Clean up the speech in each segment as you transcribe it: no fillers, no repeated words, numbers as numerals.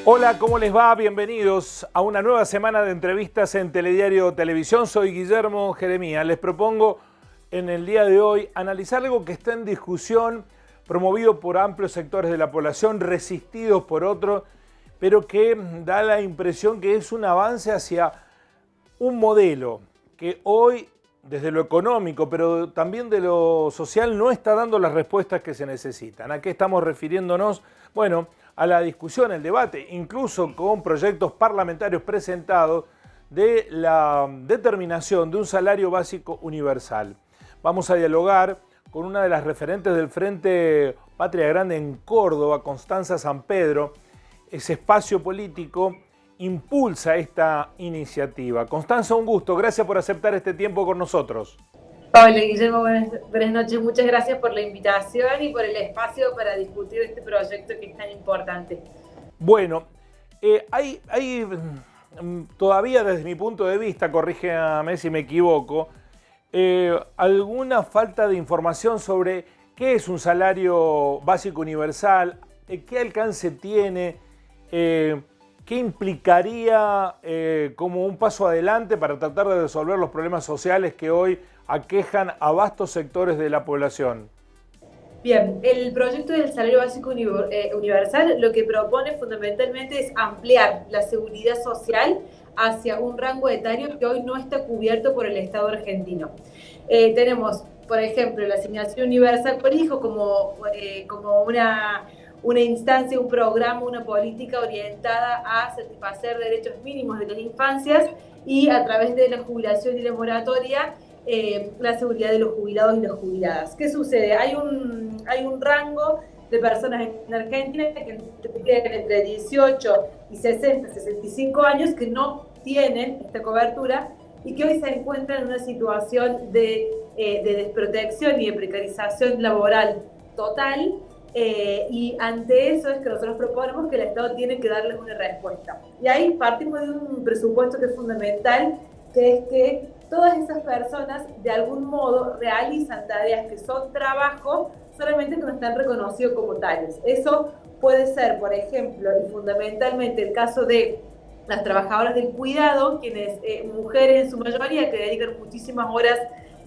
Hola, ¿cómo les va? Bienvenidos a una nueva semana de entrevistas en Telediario Televisión. Soy Guillermo Jeremías. Les propongo en el día de hoy analizar algo que está en discusión, promovido por amplios sectores de la población, resistidos por otros, pero que da la impresión que es un avance hacia un modelo que hoy, desde lo económico, pero también de lo social, no está dando las respuestas que se necesitan. ¿A qué estamos refiriéndonos? Bueno, a la discusión, el debate, incluso con proyectos parlamentarios presentados de la determinación de un salario básico universal. Vamos a dialogar con una de las referentes del Frente Patria Grande en Córdoba, Constanza San Pedro. Ese espacio político impulsa esta iniciativa. Constanza, un gusto. Gracias por aceptar este tiempo con nosotros. Hola Guillermo, buenas noches. Muchas gracias por la invitación y por el espacio para discutir este proyecto que es tan importante. Bueno, hay todavía desde mi punto de vista, corrígeme si me equivoco, alguna falta de información sobre qué es un salario básico universal, qué alcance tiene, qué implicaría como un paso adelante para tratar de resolver los problemas sociales que hoy aquejan a vastos sectores de la población. Bien, el proyecto del salario básico universal lo que propone fundamentalmente es ampliar la seguridad social hacia un rango etario que hoy no está cubierto por el Estado argentino. Tenemos, por ejemplo, la asignación universal por hijo como una instancia, un programa, una política orientada a satisfacer derechos mínimos de las infancias y a través de la jubilación y la moratoria la seguridad de los jubilados y las jubiladas. ¿Qué sucede? Hay un rango de personas en Argentina que tienen entre 18 y 60, 65 años que no tienen esta cobertura y que hoy se encuentran en una situación de desprotección y de precarización laboral total. Y ante eso es que nosotros proponemos que el Estado tiene que darles una respuesta. Y ahí partimos de un presupuesto que es fundamental, que es que todas esas personas de algún modo realizan tareas que son trabajo, solamente que no están reconocidos como tales. Eso puede ser, por ejemplo, y fundamentalmente el caso de las trabajadoras del cuidado, quienes, mujeres en su mayoría, que dedican muchísimas horas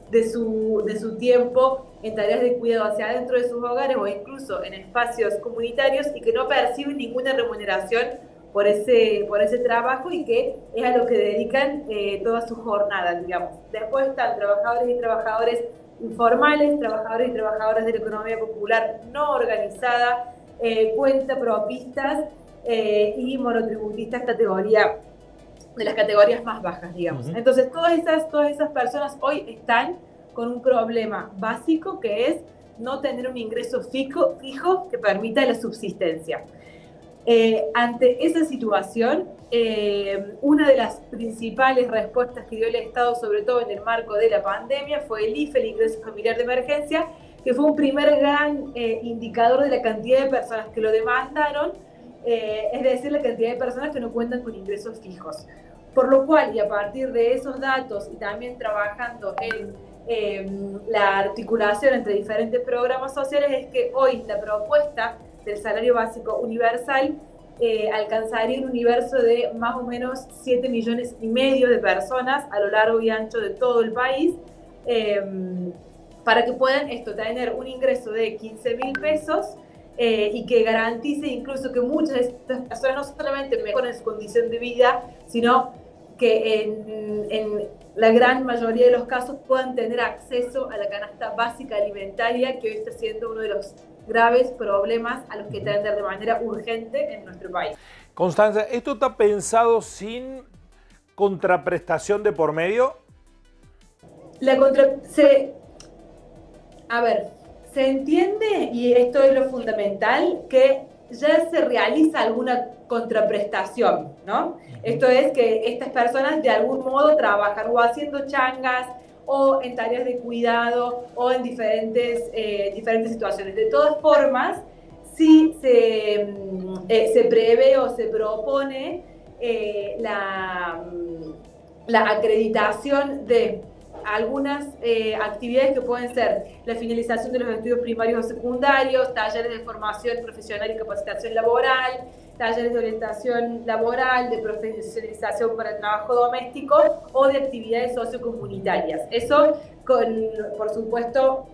de su tiempo en tareas de cuidado hacia adentro de sus hogares o incluso en espacios comunitarios y que no perciben ninguna remuneración por ese trabajo y que es a lo que dedican toda su jornada, digamos. Después están trabajadores y trabajadores informales, trabajadores y trabajadoras de la economía popular no organizada, cuentapropistas y monotributistas de las categorías más bajas, digamos. Entonces, todas esas personas hoy están con un problema básico que es no tener un ingreso fijo que permita la subsistencia. Ante esa situación, una de las principales respuestas que dio el Estado, sobre todo en el marco de la pandemia, fue el IFE, el Ingreso Familiar de Emergencia, que fue un primer gran indicador de la cantidad de personas que lo demandaron, es decir, la cantidad de personas que no cuentan con ingresos fijos. Por lo cual, y a partir de esos datos, y también trabajando en la articulación entre diferentes programas sociales, es que hoy la propuesta del salario básico universal alcanzaría un universo de más o menos 7,5 millones de personas a lo largo y ancho de todo el país, para que puedan tener un ingreso de 15.000 pesos y que garantice incluso que muchas de estas personas no solamente mejoren su condición de vida, sino que en la gran mayoría de los casos puedan tener acceso a la canasta básica alimentaria, que hoy está siendo uno de los graves problemas a los que atender de manera urgente en nuestro país. Constanza, ¿esto está pensado sin contraprestación de por medio? Se entiende, y esto es lo fundamental, que ya se realiza alguna contraprestación, ¿no? Esto es que estas personas de algún modo trabajan o haciendo changas o en tareas de cuidado o en diferentes situaciones. De todas formas, sí se prevé o se propone la acreditación de algunas actividades que pueden ser la finalización de los estudios primarios o secundarios, talleres de formación profesional y capacitación laboral, talleres de orientación laboral, de profesionalización para el trabajo doméstico o de actividades sociocomunitarias. Eso, por supuesto,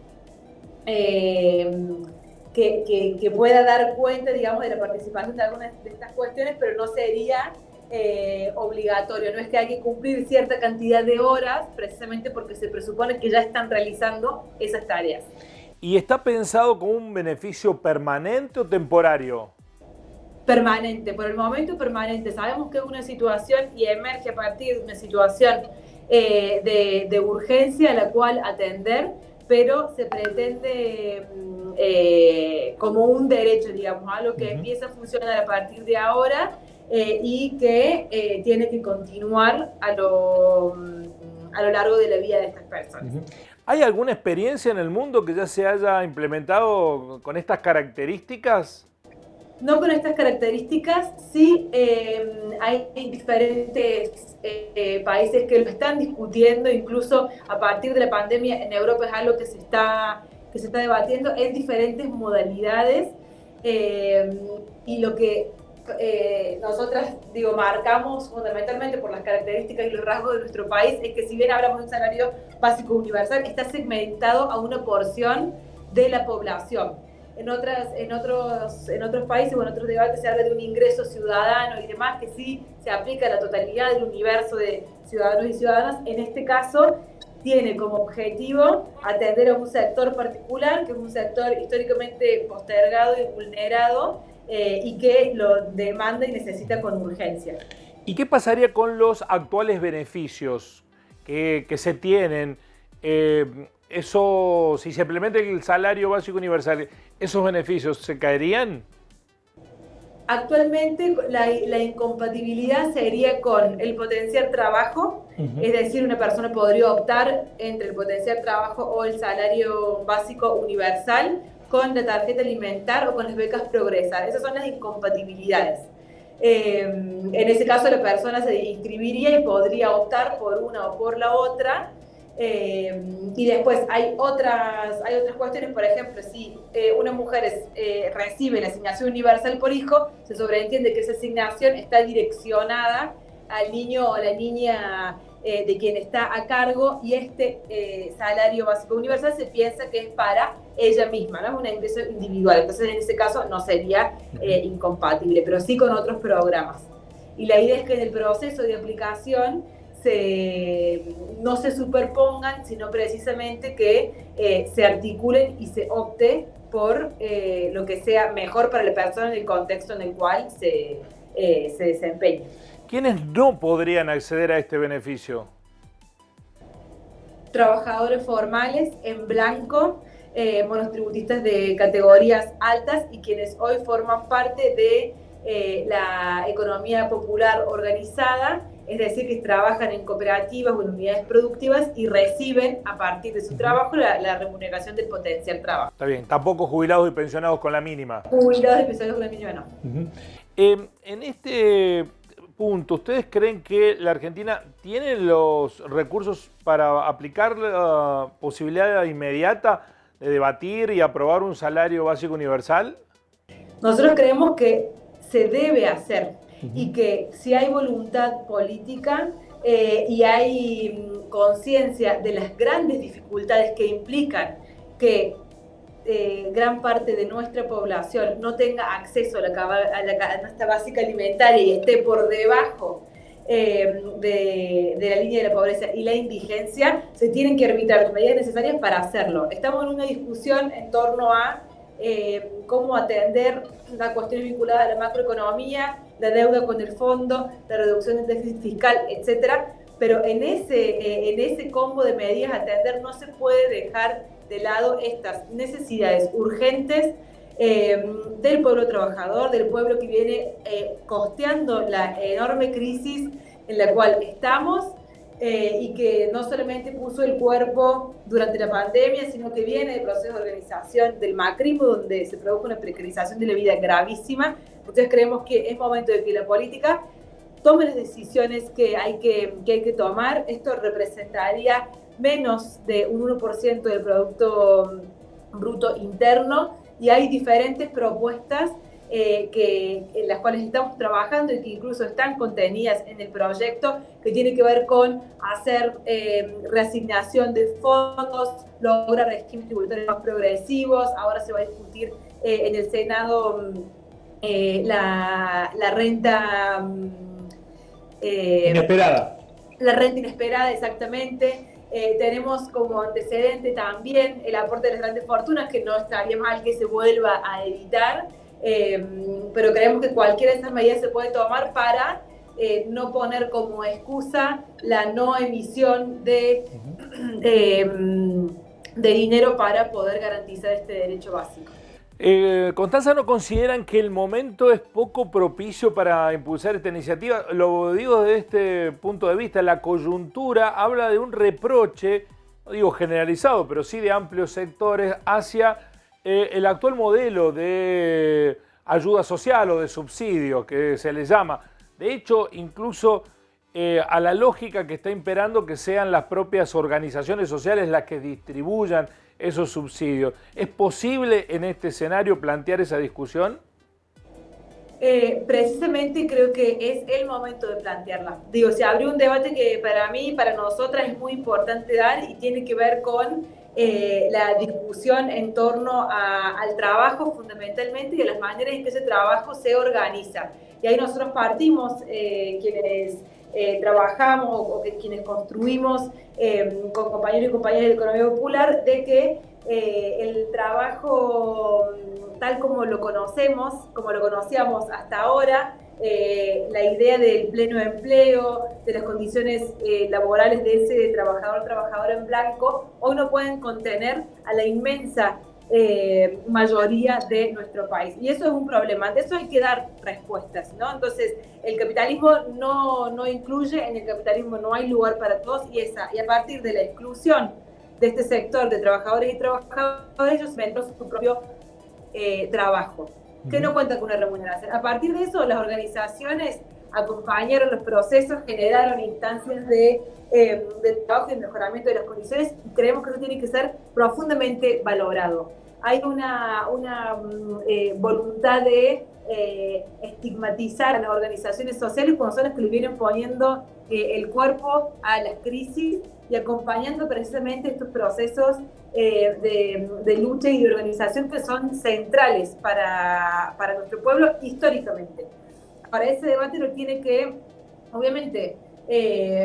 que pueda dar cuenta, digamos, de la participación de algunas de estas cuestiones, pero no sería obligatorio. No es que hay que cumplir cierta cantidad de horas, precisamente porque se presupone que ya están realizando esas tareas. ¿Y está pensado como un beneficio permanente o temporario? Permanente, por el momento permanente. Sabemos que es una situación y emerge a partir de una situación de urgencia a la cual atender, pero se pretende como un derecho, digamos, algo que empieza a funcionar a partir de ahora y que tiene que continuar a lo largo de la vida de estas personas. ¿Hay alguna experiencia en el mundo que ya se haya implementado con estas características? No con estas características, sí hay diferentes países que lo están discutiendo, incluso a partir de la pandemia en Europa es algo que se está debatiendo en diferentes modalidades y lo que nosotras, marcamos fundamentalmente por las características y los rasgos de nuestro país es que si bien hablamos de un salario básico universal, está segmentado a una porción de la población. En otros países o en otros debates se habla de un ingreso ciudadano y demás, que sí se aplica a la totalidad del universo de ciudadanos y ciudadanas. En este caso, tiene como objetivo atender a un sector particular, que es un sector históricamente postergado y vulnerado, y que lo demanda y necesita con urgencia. ¿Y qué pasaría con los actuales beneficios que se tienen? Eso, si se implementa el salario básico universal, ¿esos beneficios se caerían? Actualmente la incompatibilidad sería con el potenciar trabajo, es decir, una persona podría optar entre el potenciar trabajo o el salario básico universal con la tarjeta alimentar o con las becas Progresar. Esas son las incompatibilidades. En ese caso la persona se inscribiría y podría optar por una o por la otra. Y después hay otras cuestiones, por ejemplo, si una mujer recibe la asignación universal por hijo, se sobreentiende que esa asignación está direccionada al niño o la niña de quien está a cargo y este salario básico universal se piensa que es para ella misma, ¿no? Es un ingreso individual, entonces en ese caso no sería incompatible, pero sí con otros programas. Y la idea es que en el proceso de aplicación no se superpongan, sino precisamente que se articulen y se opte por lo que sea mejor para la persona en el contexto en el cual se desempeña. ¿Quiénes no podrían acceder a este beneficio? Trabajadores formales en blanco, monotributistas de categorías altas y quienes hoy forman parte de la economía popular organizada, es decir, que trabajan en cooperativas o en unidades productivas y reciben a partir de su trabajo la remuneración del potencial trabajo. Está bien, tampoco jubilados y pensionados con la mínima. Jubilados y pensionados con la mínima no. En este punto, ¿ustedes creen que la Argentina tiene los recursos para aplicar la posibilidad inmediata de debatir y aprobar un salario básico universal? Nosotros creemos que se debe hacer y que si hay voluntad política y hay conciencia de las grandes dificultades que implican que gran parte de nuestra población no tenga acceso a la canasta básica alimentaria y esté por debajo de la línea de la pobreza y la indigencia, se tienen que arbitrar las medidas necesarias para hacerlo. Estamos en una discusión en torno a cómo atender las cuestiones vinculadas a la macroeconomía, la deuda con el fondo, la reducción del déficit fiscal, etcétera, pero en ese combo de medidas a atender no se puede dejar de lado estas necesidades urgentes del pueblo trabajador, del pueblo que viene costeando la enorme crisis en la cual estamos y que no solamente puso el cuerpo durante la pandemia, sino que viene del proceso de organización del macrismo, donde se produjo una precarización de la vida gravísima. Entonces creemos que es momento de que la política tome las decisiones que hay que tomar. Esto representaría menos de un 1% del Producto Bruto Interno, y hay diferentes propuestas en las cuales estamos trabajando y que incluso están contenidas en el proyecto, que tiene que ver con hacer reasignación de fondos, lograr regímenes tributarios más progresivos. Ahora se va a discutir en el Senado la renta inesperada. La renta inesperada, exactamente. Tenemos como antecedente también el aporte de las grandes fortunas, que no estaría mal que se vuelva a evitar, pero creemos que cualquiera de estas medidas se puede tomar para no poner como excusa la no emisión de dinero para poder garantizar este derecho básico. Constanza, ¿no consideran que el momento es poco propicio para impulsar esta iniciativa? Lo digo desde este punto de vista. La coyuntura habla de un reproche, no digo generalizado, pero sí de amplios sectores hacia el actual modelo de ayuda social o de subsidio, que se le llama. De hecho, incluso a la lógica que está imperando que sean las propias organizaciones sociales las que distribuyan esos subsidios. ¿Es posible en este escenario plantear esa discusión? Precisamente creo que es el momento de plantearla. Digo, se abrió un debate que para mí, para nosotras, es muy importante dar, y tiene que ver con la discusión en torno al trabajo fundamentalmente, y a las maneras en que ese trabajo se organiza. Y ahí nosotros partimos, quienes trabajamos o quienes construimos con compañeros y compañeras de Economía Popular, de que el trabajo tal como lo conocemos, como lo conocíamos hasta ahora, la idea del pleno empleo, de las condiciones laborales de ese trabajador en blanco, hoy no pueden contener a la inmensa mayoría de nuestro país. Y eso es un problema. De eso hay que dar respuestas, ¿no? Entonces, el capitalismo no incluye, en el capitalismo no hay lugar para todos, y a partir de la exclusión de este sector de trabajadores y trabajadoras, ellos inventan su propio trabajo, que no cuenta con una remuneración. A partir de eso, las organizaciones acompañaron los procesos, generaron instancias de trabajo y mejoramiento de las condiciones, y creemos que eso tiene que ser profundamente valorado. Hay una voluntad de estigmatizar a las organizaciones sociales cuando son las que le vienen poniendo el cuerpo a las crisis y acompañando precisamente estos procesos de lucha y de organización que son centrales para nuestro pueblo históricamente. Ahora, ese debate lo tiene que, obviamente,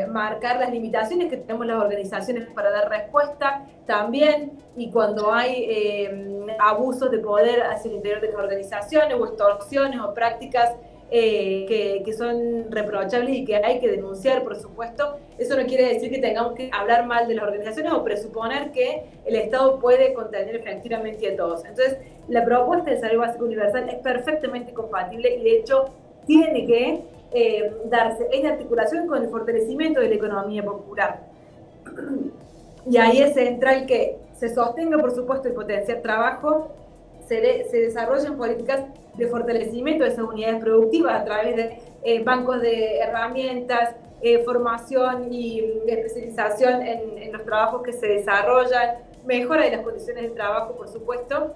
marcar las limitaciones que tenemos las organizaciones para dar respuesta también, y cuando hay abusos de poder hacia el interior de las organizaciones, o extorsiones o prácticas que son reprochables y que hay que denunciar, por supuesto. Eso no quiere decir que tengamos que hablar mal de las organizaciones o presuponer que el Estado puede contener efectivamente a todos. Entonces, la propuesta del salario básico universal es perfectamente compatible, y de hecho tiene que darse en articulación con el fortalecimiento de la economía popular. Y ahí es central que se sostenga, por supuesto, el potenciar trabajo, se desarrollen políticas de fortalecimiento de esas unidades productivas a través de bancos de herramientas, formación y especialización en los trabajos que se desarrollan, mejora de las condiciones de trabajo, por supuesto,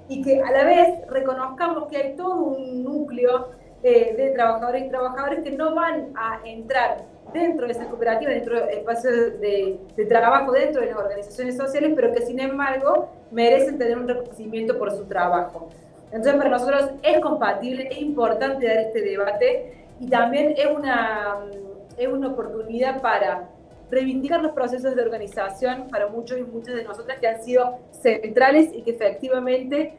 y que a la vez reconozcamos que hay todo un núcleo de trabajadores y trabajadoras que no van a entrar dentro de esas cooperativas, dentro de espacios de trabajo, dentro de las organizaciones sociales, pero que sin embargo merecen tener un reconocimiento por su trabajo. Entonces, para nosotros es compatible, es importante dar este debate, y también es una oportunidad para reivindicar los procesos de organización para muchos y muchas de nosotras que han sido centrales y que efectivamente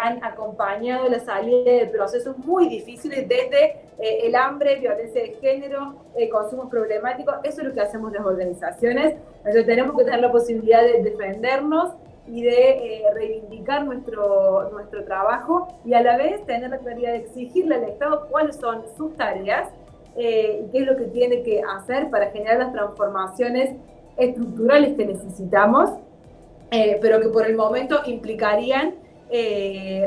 han acompañado la salida de procesos muy difíciles, desde el hambre, violencia de género, consumos problemáticos. Eso es lo que hacemos las organizaciones. Entonces tenemos que tener la posibilidad de defendernos y de reivindicar nuestro trabajo, y a la vez tener la claridad de exigirle al Estado cuáles son sus tareas y qué es lo que tiene que hacer para generar las transformaciones estructurales que necesitamos, pero que por el momento implicarían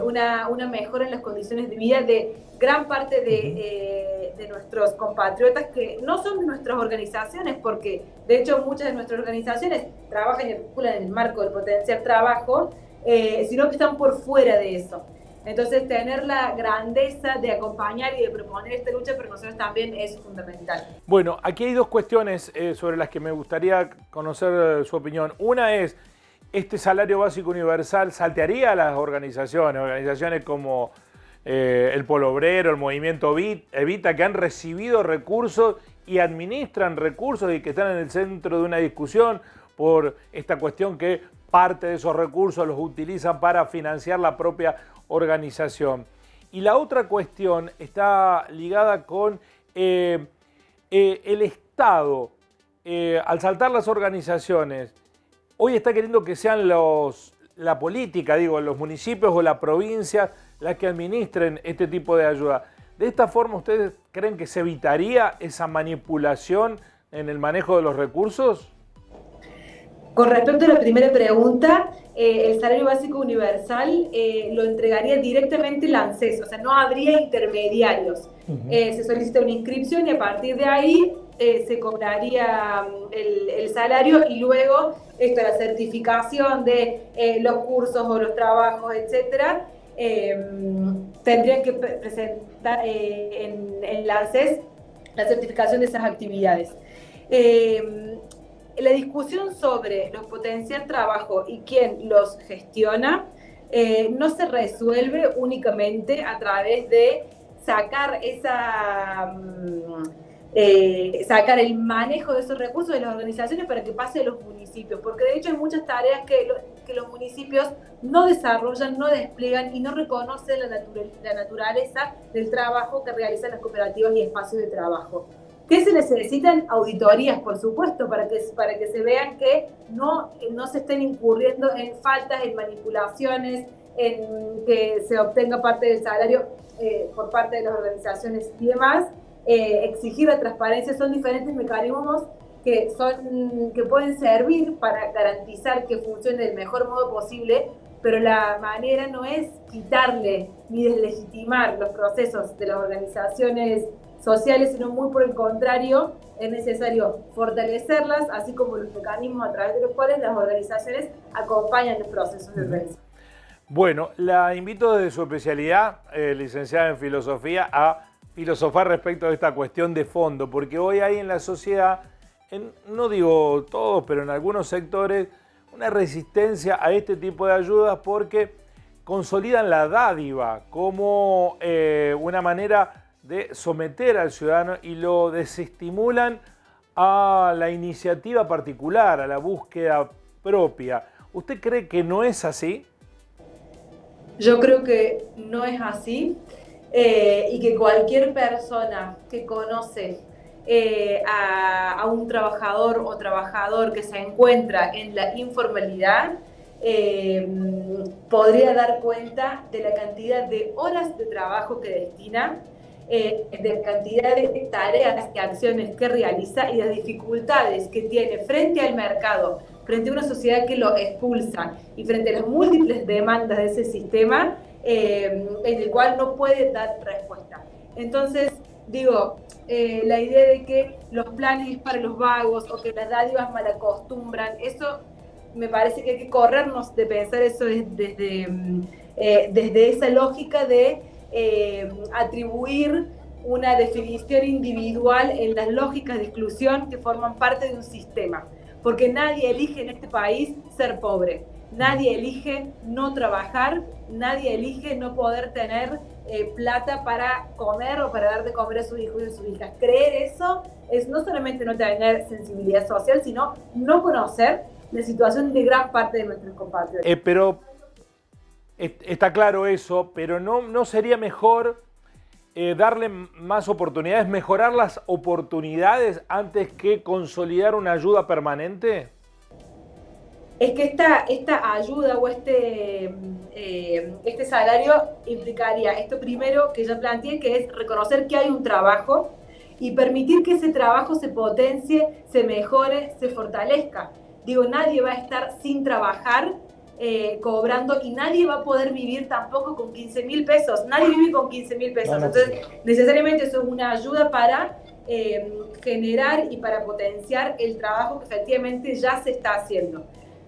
una mejora en las condiciones de vida de gran parte de de nuestros compatriotas que no son de nuestras organizaciones, porque de hecho muchas de nuestras organizaciones trabajan y articulan en el marco del potencial trabajo, sino que están por fuera de eso. Entonces, tener la grandeza de acompañar y de proponer esta lucha para nosotros también es fundamental. Bueno, aquí hay dos cuestiones sobre las que me gustaría conocer su opinión. Una es, ¿este salario básico universal saltearía a las organizaciones como el Polo Obrero, el Movimiento Evita, que han recibido recursos y administran recursos y que están en el centro de una discusión por esta cuestión que parte de esos recursos los utilizan para financiar la propia organización? Y la otra cuestión está ligada con el Estado. Al saltar las organizaciones, hoy está queriendo que sean la política, digo, los municipios o la provincia las que administren este tipo de ayuda. ¿De esta forma ustedes creen que se evitaría esa manipulación en el manejo de los recursos? Con respecto a la primera pregunta, el salario básico universal lo entregaría directamente el ANSES, o sea, no habría intermediarios. Se solicita una inscripción y a partir de ahí se cobraría el salario y luego la certificación de los cursos o los trabajos, etcétera, tendrían que presentar en el ANSES la certificación de esas actividades. La discusión sobre los potencial trabajo y quién los gestiona no se resuelve únicamente a través de sacar sacar el manejo de esos recursos de las organizaciones para que pase a los municipios, porque de hecho hay muchas tareas que los municipios no desarrollan, no despliegan y no reconocen la naturaleza del trabajo que realizan las cooperativas y espacios de trabajo. ¿Qué se necesitan? Auditorías, por supuesto, para que se vean que no se estén incurriendo en faltas, en manipulaciones, en que se obtenga parte del salario por parte de las organizaciones y demás. Exigir la transparencia son diferentes mecanismos que pueden servir para garantizar que funcione del mejor modo posible, pero la manera no es quitarle ni deslegitimar los procesos de las organizaciones sociales, sino muy por el contrario, es necesario fortalecerlas, así como los mecanismos a través de los cuales las organizaciones acompañan los procesos de organización. Bueno, la invito desde su especialidad, licenciada en filosofía, a filosofar respecto de esta cuestión de fondo, porque hoy hay en la sociedad, no digo todos, pero en algunos sectores, una resistencia a este tipo de ayudas porque consolidan la dádiva como una manera de someter al ciudadano y lo desestimulan a la iniciativa particular, a la búsqueda propia. ¿Usted cree que no es así? Yo creo que no es así y que cualquier persona que conoce a un trabajador o trabajador que se encuentra en la informalidad podría dar cuenta de la cantidad de horas de trabajo que destina, de la cantidad de tareas y acciones que realiza y las dificultades que tiene frente al mercado, frente a una sociedad que lo expulsa y frente a las múltiples demandas de ese sistema en el cual no puede dar respuesta. Entonces, digo, la idea de que los planes es para los vagos o que las dádivas malacostumbran, eso me parece que hay que corrernos de pensar eso desde esa lógica de atribuir una definición individual en las lógicas de exclusión que forman parte de un sistema. Porque nadie elige en este país ser pobre, nadie elige no trabajar, nadie elige no poder tener plata para comer o para dar de comer a sus hijos y a sus hijas. Creer eso es no solamente no tener sensibilidad social, sino no conocer la situación de gran parte de nuestros compatriotas. Pero está claro eso, pero ¿no sería mejor darle más oportunidades, mejorar las oportunidades antes que consolidar una ayuda permanente? Es que esta ayuda o este salario implicaría esto primero que ya planteé, que es reconocer que hay un trabajo y permitir que ese trabajo se potencie, se mejore, se fortalezca. Digo, nadie va a estar sin trabajar cobrando, y nadie va a poder vivir tampoco con 15.000 pesos. Nadie vive con 15.000 pesos. Entonces, necesariamente eso es una ayuda para generar y para potenciar el trabajo que efectivamente ya se está haciendo.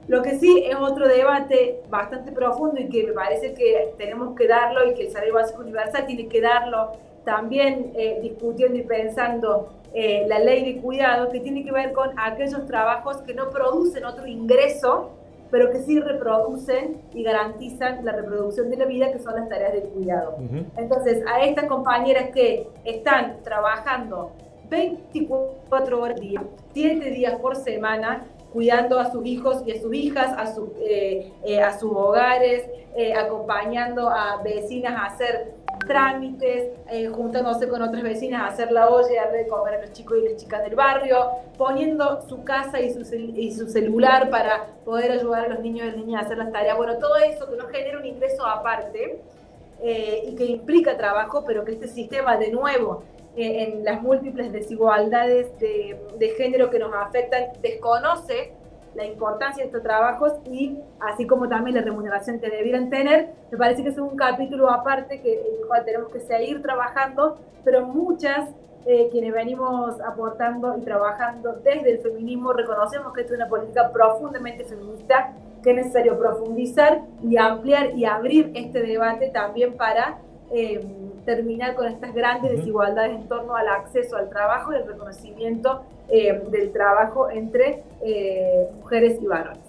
Lo que sí es otro debate bastante profundo y que me parece que tenemos que darlo, y que el salario básico universal tiene que darlo también, discutiendo y pensando la ley de cuidado, que tiene que ver con aquellos trabajos que no producen otro ingreso, pero que sí reproducen y garantizan la reproducción de la vida, que son las tareas de cuidado. Entonces, a estas compañeras que están trabajando 24 horas al día, 7 días por semana, cuidando a sus hijos y a sus hijas, a sus hogares, acompañando a vecinas a hacer trámites, juntándose con otras vecinas a hacer la olla y darle de comer a los chicos y las chicas del barrio, poniendo su casa y su celular para poder ayudar a los niños y las niñas a hacer las tareas. Bueno, todo eso que no genera un ingreso aparte y que implica trabajo, pero que este sistema, de nuevo, en las múltiples desigualdades de género que nos afectan, desconoce la importancia de estos trabajos, y así como también la remuneración que debieran tener. Me parece que es un capítulo aparte en el cual tenemos que seguir trabajando, pero muchas quienes venimos aportando y trabajando desde el feminismo reconocemos que esta es una política profundamente feminista, que es necesario profundizar y ampliar y abrir este debate también para terminar con estas grandes desigualdades en torno al acceso al trabajo y el reconocimiento del trabajo entre mujeres y varones.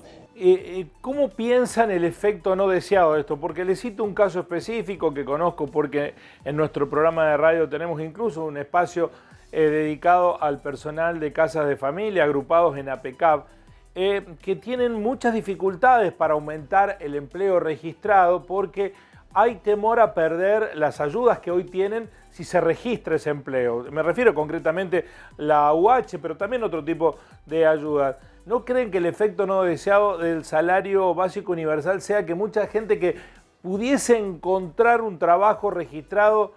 ¿Cómo piensan el efecto no deseado de esto? Porque les cito un caso específico que conozco, porque en nuestro programa de radio tenemos incluso un espacio dedicado al personal de casas de familia agrupados en APECAP, que tienen muchas dificultades para aumentar el empleo registrado, porque hay temor a perder las ayudas que hoy tienen si se registra ese empleo. Me refiero concretamente a la UH, pero también otro tipo de ayudas. ¿No creen que el efecto no deseado del salario básico universal sea que mucha gente que pudiese encontrar un trabajo registrado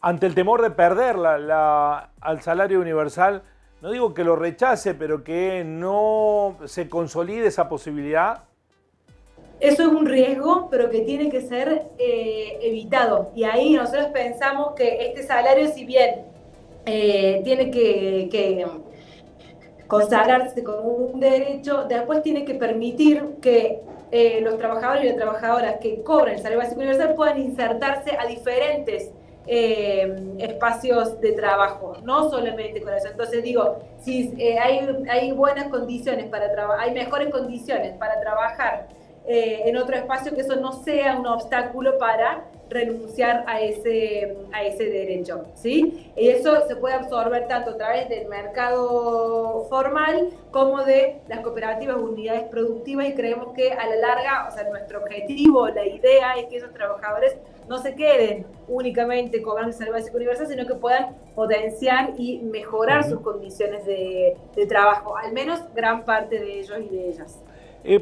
ante el temor de perder al salario universal, no digo que lo rechace, pero que no se consolide esa posibilidad? Eso es un riesgo, pero que tiene que ser evitado. Y ahí nosotros pensamos que este salario, si bien tiene que consagrarse como un derecho, después tiene que permitir que los trabajadores y las trabajadoras que cobran el salario básico universal puedan insertarse a diferentes espacios de trabajo, no solamente con eso. Entonces digo, si hay buenas condiciones para trabajar, hay mejores condiciones para trabajar en otro espacio, que eso no sea un obstáculo para renunciar a ese derecho, ¿sí? Y eso se puede absorber tanto a través del mercado formal como de las cooperativas, unidades productivas, y creemos que a la larga, o sea, nuestro objetivo, la idea es que esos trabajadores no se queden únicamente cobrando el salario básico universal, sino que puedan potenciar y mejorar sus condiciones de trabajo, al menos gran parte de ellos y de ellas.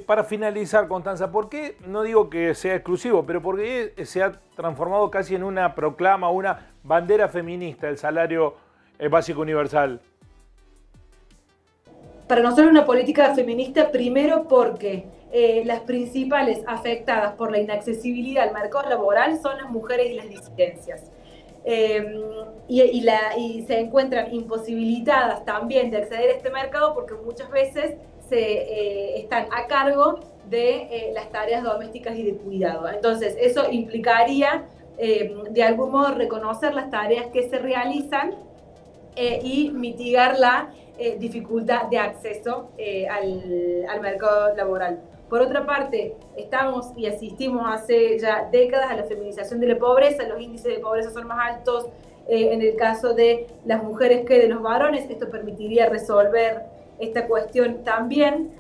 Para finalizar, Constanza, ¿por qué, no digo que sea exclusivo, pero por qué se ha transformado casi en una proclama, una bandera feminista el salario básico universal? Para nosotros es una política feminista, primero porque las principales afectadas por la inaccesibilidad al mercado laboral son las mujeres y las disidencias. Y se encuentran imposibilitadas también de acceder a este mercado porque muchas veces están a cargo de las tareas domésticas y de cuidado. Entonces, eso implicaría, de algún modo, reconocer las tareas que se realizan y mitigar la dificultad de acceso al mercado laboral. Por otra parte, estamos y asistimos hace ya décadas a la feminización de la pobreza. Los índices de pobreza son más altos en el caso de las mujeres que de los varones. Esto permitiría resolver esta cuestión también.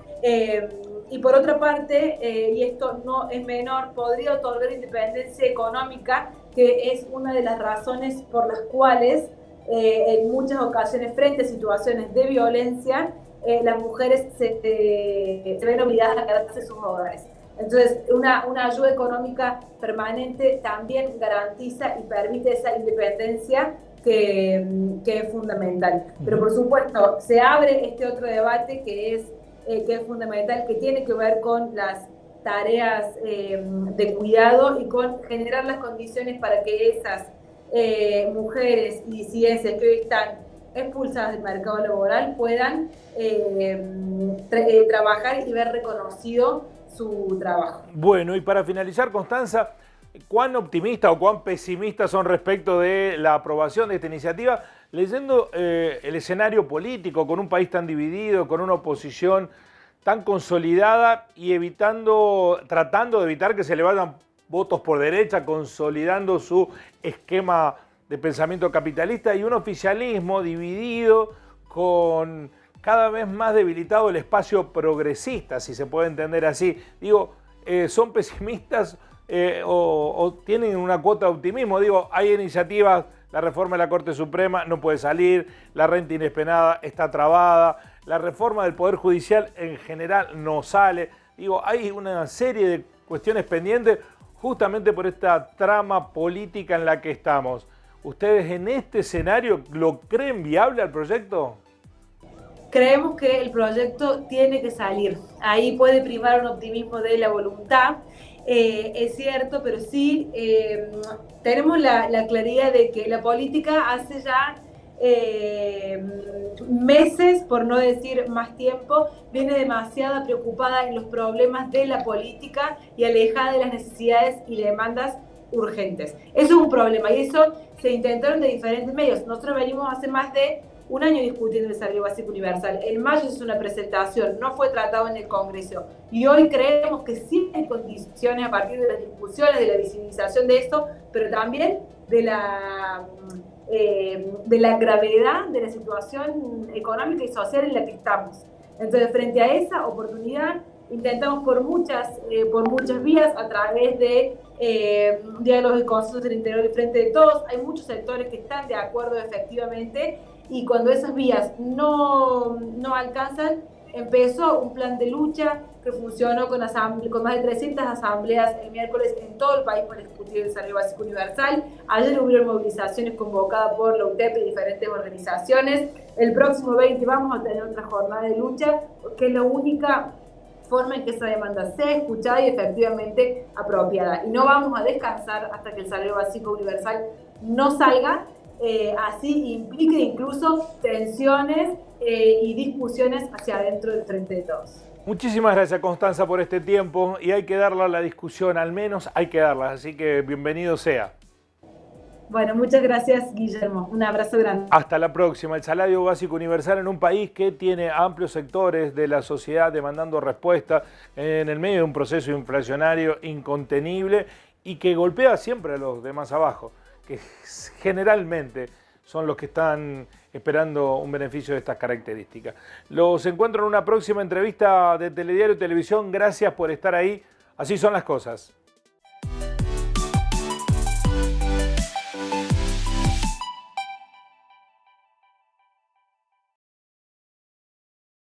Y por otra parte, y esto no es menor, podría otorgar independencia económica, que es una de las razones por las cuales en muchas ocasiones, frente a situaciones de violencia, las mujeres se ven obligadas a quedarse en sus hogares. Entonces, una ayuda económica permanente también garantiza y permite esa independencia que es fundamental. Pero por supuesto, se abre este otro debate, que es que es fundamental, que tiene que ver con las tareas de cuidado y con generar las condiciones para que esas mujeres y disidencias que hoy están expulsadas del mercado laboral puedan trabajar y ver reconocido su trabajo. Bueno, y para finalizar, Constanza, ¿cuán optimista o cuán pesimista son respecto de la aprobación de esta iniciativa? Leyendo el escenario político, con un país tan dividido, con una oposición tan consolidada y tratando de evitar que se le vayan votos por derecha, consolidando su esquema de pensamiento capitalista, y un oficialismo dividido, con cada vez más debilitado el espacio progresista, si se puede entender así. Digo, ¿son pesimistas o tienen una cuota de optimismo? Digo, hay iniciativas, la reforma de la Corte Suprema no puede salir, la renta inesperada está trabada, la reforma del Poder Judicial en general no sale. Digo, hay una serie de cuestiones pendientes justamente por esta trama política en la que estamos. ¿Ustedes en este escenario lo creen viable al proyecto? Creemos que el proyecto tiene que salir. Ahí puede primar un optimismo de la voluntad, es cierto, pero sí tenemos la claridad de que la política hace ya meses, por no decir más tiempo, viene demasiado preocupada en los problemas de la política y alejada de las necesidades y demandas urgentes. Eso es un problema y eso se intentaron de diferentes medios. Nosotros venimos hace más de un año discutiendo el salario básico universal. En mayo es una presentación, no fue tratado en el Congreso. Y hoy creemos que sí hay condiciones a partir de las discusiones, de la visibilización de esto, pero también de la gravedad de la situación económica y social en la que estamos. Entonces, frente a esa oportunidad, intentamos por muchas vías, a través de diálogos y consensos del interior y frente de todos. Hay muchos sectores que están de acuerdo efectivamente, y cuando esas vías no alcanzan, empezó un plan de lucha que funcionó con más de 300 asambleas el miércoles en todo el país para discutir el salario básico universal. Ayer hubieron movilizaciones convocadas por la UTEP y diferentes organizaciones. El próximo 20 vamos a tener otra jornada de lucha, que es la única forma en que esa demanda sea escuchada y efectivamente apropiada. Y no vamos a descansar hasta que el salario básico universal no salga. Así implica incluso tensiones y discusiones hacia adentro del frente de todos. Muchísimas gracias, Constanza, por este tiempo, y hay que darla a la discusión, al menos hay que darla, así que bienvenido sea. Bueno, muchas gracias, Guillermo. Un abrazo grande. Hasta la próxima. El salario básico universal en un país que tiene amplios sectores de la sociedad demandando respuesta en el medio de un proceso inflacionario incontenible y que golpea siempre a los de más abajo, que generalmente son los que están esperando un beneficio de estas características. Los encuentro en una próxima entrevista de Telediario Televisión. Gracias por estar ahí. Así son las cosas.